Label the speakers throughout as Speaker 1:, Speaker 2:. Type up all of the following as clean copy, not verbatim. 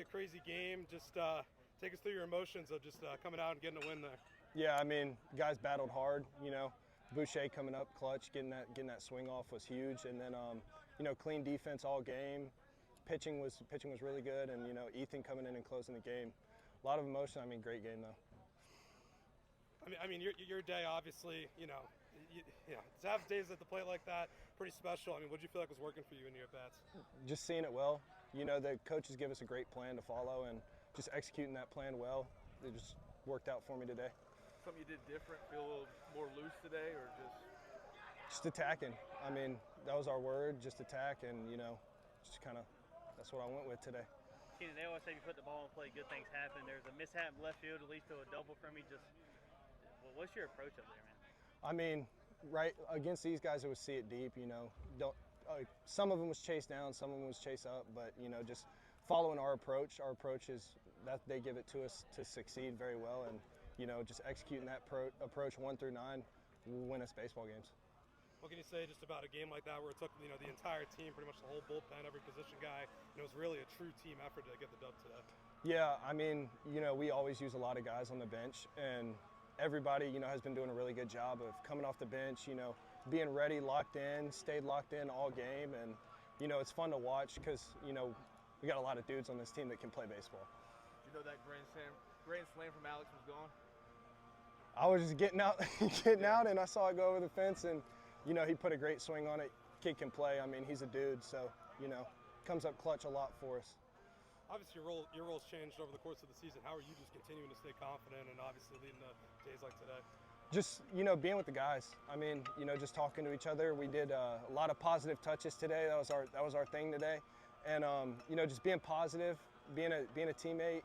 Speaker 1: obviously a crazy game. Just take us through your emotions of just coming out and getting a win there.
Speaker 2: Yeah, I mean, guys battled hard. Bouche coming up clutch, getting that swing off was huge, and then clean defense all game. Pitching was really good, and Ethan coming in and closing the game. A lot of emotion. I mean, great game though.
Speaker 1: I mean, your day obviously, to have days at the plate like that, pretty special. I mean, what did you feel like was working for you in your at bats?
Speaker 2: Just seeing it well. The coaches give us a great plan to follow, and just executing that plan well. It just worked out for me today.
Speaker 3: Something you did different? Feel a little more loose today, or
Speaker 2: just attacking? I mean, that was our word. Just attack, and just kind of that's what I went with today.
Speaker 4: Kenan, they always say if you put the ball in play, good things happen. There's a mishap in left field, at least to a double from you. What's your approach up there, man?
Speaker 2: I mean, right against these guys, it was see it deep. Some of them was chase down, some of them was chase up, but just following our approach. Our approach is that they give it to us to succeed very well, and just executing that approach 1 through 9 will win us baseball games.
Speaker 1: What can you say just about a game like that where it took the entire team, pretty much the whole bullpen, every position guy, it was really a true team effort to get the dub today?
Speaker 2: Yeah, I mean, we always use a lot of guys on the bench, and everybody, has been doing a really good job of coming off the bench, being ready, locked in, stayed locked in all game, and it's fun to watch because we got a lot of dudes on this team that can play baseball.
Speaker 3: Did you know that grand slam from Alex was gone?
Speaker 2: I was just getting out, and I saw it go over the fence, and he put a great swing on it. Kid can play. I mean, he's a dude, so comes up clutch a lot for us.
Speaker 1: Obviously, your role's changed over the course of the season. How are you just continuing to stay confident and obviously leading to days like today?
Speaker 2: Just being with the guys. I mean, just talking to each other. We did a lot of positive touches today. That was our thing today, and just being positive, being a teammate.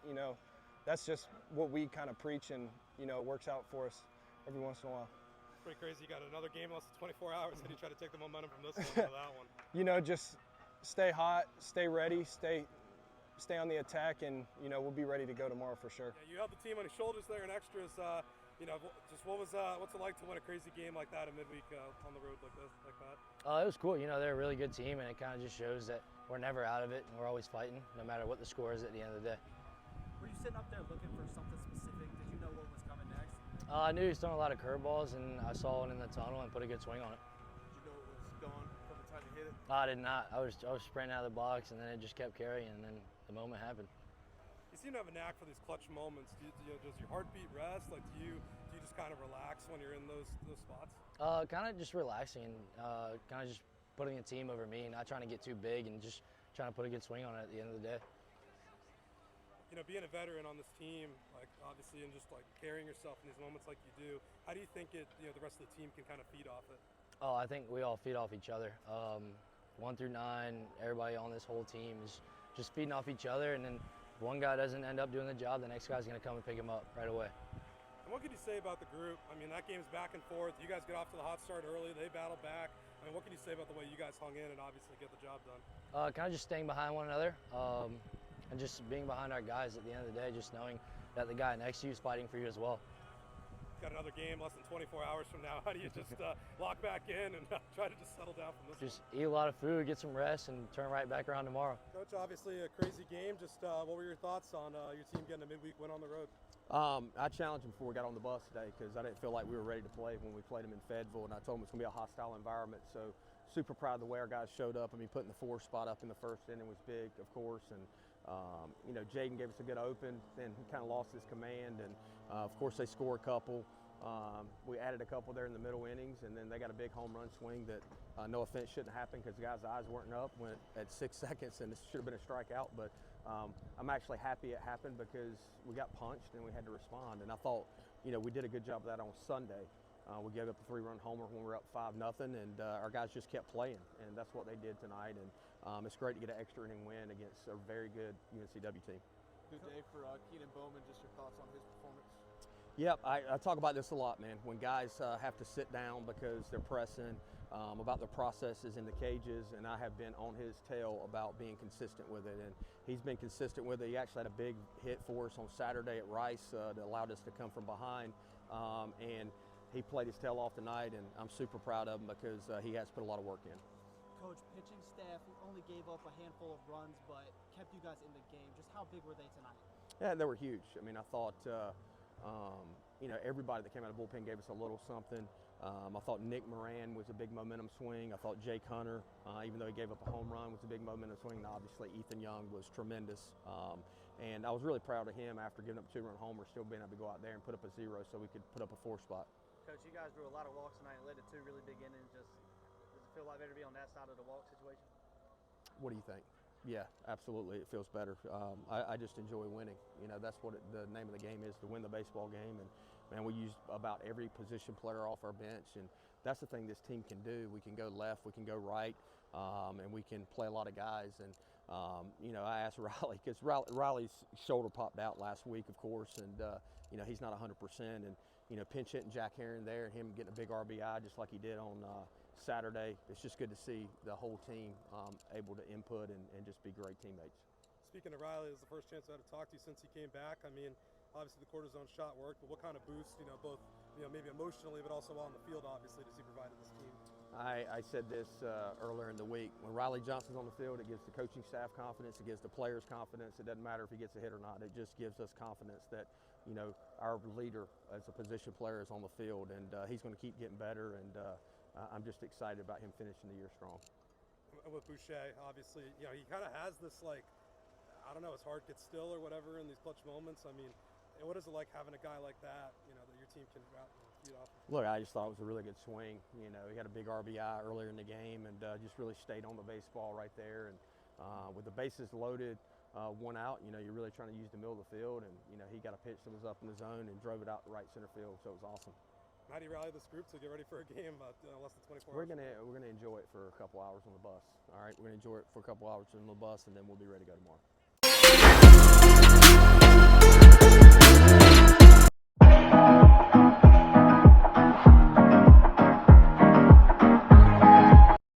Speaker 2: That's just what we kind of preach, and it works out for us every once in a while.
Speaker 1: Pretty crazy. You got another game in less than 24 hours, and you try to take the momentum from this one to that one.
Speaker 2: Just stay hot, stay ready, stay on the attack, and we'll be ready to go tomorrow for sure.
Speaker 1: Yeah, you held the team on your shoulders there in extras. Just what's it like to win a crazy game like that in midweek on the road like that?
Speaker 5: It was cool. They're a really good team, and it kind of just shows that we're never out of it, and we're always fighting, no matter what the score is at the end of the day.
Speaker 6: Were you sitting up there looking for something specific? Did you know what was coming next?
Speaker 5: I knew he was throwing a lot of curveballs, and I saw one in the tunnel and put a good swing on it.
Speaker 3: Did you know it was gone from the time you hit it?
Speaker 5: I did not. I was sprinting out of the box, and then it just kept carrying, and then the moment happened.
Speaker 1: You seem to have a knack for these clutch moments. Does your heartbeat rest? Like, do you just kind of relax when you're in those spots?
Speaker 5: Kind of just relaxing, kind of just putting the team over me, not trying to get too big, and just trying to put a good swing on it at the end of the day.
Speaker 1: Being a veteran on this team, like obviously, and just like carrying yourself in these moments like you do, how do you think the rest of the team can kind of feed off it?
Speaker 5: Oh, I think we all feed off each other. 1 through 9, everybody on this whole team is just feeding off each other, and then if one guy doesn't end up doing the job, the next guy's going to come and pick him up right away.
Speaker 1: And what can you say about the group? I mean, that game's back and forth. You guys get off to the hot start early. They battle back. I mean, what can you say about the way you guys hung in and obviously get the job done?
Speaker 5: Kind of just staying behind one another. And just being behind our guys at the end of the day, just knowing that the guy next to you is fighting for you as well.
Speaker 1: Got another game less than 24 hours from now. How do you just lock back in and try to just settle down from this
Speaker 5: Just
Speaker 1: one?
Speaker 5: eat a lot of food, get some rest, and turn right back around tomorrow.
Speaker 1: Coach, obviously a crazy game. Just what were your thoughts on your team getting a midweek win on the road?
Speaker 7: I challenged them before we got on the bus today because I didn't feel like we were ready to play when we played them in Fayetteville, and I told them it's going to be a hostile environment. So super proud of the way our guys showed up. I mean, putting the 4 spot up in the first inning was big, of course, and Jaden gave us a good open, then he kind of lost his command, and of course they score a couple. We added a couple there in the middle innings, and then they got a big home run swing that, no offense, shouldn't happen because the guy's eyes weren't up, went at 6 seconds, and it should have been a strikeout. But I'm actually happy it happened because we got punched and we had to respond. And I thought, we did a good job of that on Sunday. We gave up a 3-run homer when we were up 5-0, and our guys just kept playing, and that's what they did tonight. And it's great to get an extra inning win against a very good UNCW team.
Speaker 3: Good day for Kenan Bowman. Just your thoughts on his performance?
Speaker 7: Yep, I talk about this a lot, man. When guys have to sit down because they're pressing, about the processes in the cages, and I have been on his tail about being consistent with it, and he's been consistent with it. He actually had a big hit for us on Saturday at Rice that allowed us to come from behind, and he played his tail off tonight, and I'm super proud of him because he has put a lot of work in.
Speaker 6: Coach, pitching staff only gave up a handful of runs, but kept you guys in the game. Just how big were they tonight?
Speaker 7: Yeah, they were huge. I mean, I thought, everybody that came out of the bullpen gave us a little something. I thought Nick Moran was a big momentum swing. I thought Jake Hunter, even though he gave up a home run, was a big momentum swing. And obviously, Ethan Young was tremendous. And I was really proud of him after giving up a 2-run homer, still being able to go out there and put up a 0 so we could put up a 4 spot.
Speaker 4: Coach, you guys drew a lot of walks tonight and led to 2 really big innings. Just does it feel like better to be on that side of the walk situation?
Speaker 7: What do you think? Yeah, absolutely. It feels better. I just enjoy winning. You know, that's what the name of the game is, to win the baseball game. And man, we used about every position player off our bench, and that's the thing this team can do. We can go left, we can go right, and we can play a lot of guys. And I asked Riley, because Riley's shoulder popped out last week, of course, and he's not 100%. And pinch hitting Jack Heron there, and him getting a big RBI just like he did on Saturday. It's just good to see the whole team able to input and just be great teammates.
Speaker 1: Speaking of Riley, this is the first chance I had to talk to you since he came back. I mean, obviously the cortisone shot worked, but what kind of boost, both maybe emotionally, but also on the field, obviously, does he provide to this team?
Speaker 7: I said this earlier in the week. When Riley Johnson's on the field, it gives the coaching staff confidence. It gives the players confidence. It doesn't matter if he gets a hit or not. It just gives us confidence that, our leader as a position player is on the field, and he's going to keep getting better. And I'm just excited about him finishing the year strong.
Speaker 1: And with Bouche, obviously, he kind of has this, his heart gets still or whatever in these clutch moments. I mean, what is it like having a guy like that, that your team can feed off?
Speaker 7: Look, I just thought it was a really good swing. He had a big RBI earlier in the game and just really stayed on the baseball right there. And with the bases loaded, 1 out, you're really trying to use the middle of the field. And, he got a pitch that was up in the zone and drove it out to right center field, so it was awesome.
Speaker 1: How do you rally this group to get ready for a game less than 24
Speaker 7: We're
Speaker 1: hours?
Speaker 7: gonna enjoy it for a couple hours on the bus. All right, we're gonna enjoy it for a couple hours on the bus, and then we'll be ready to go tomorrow.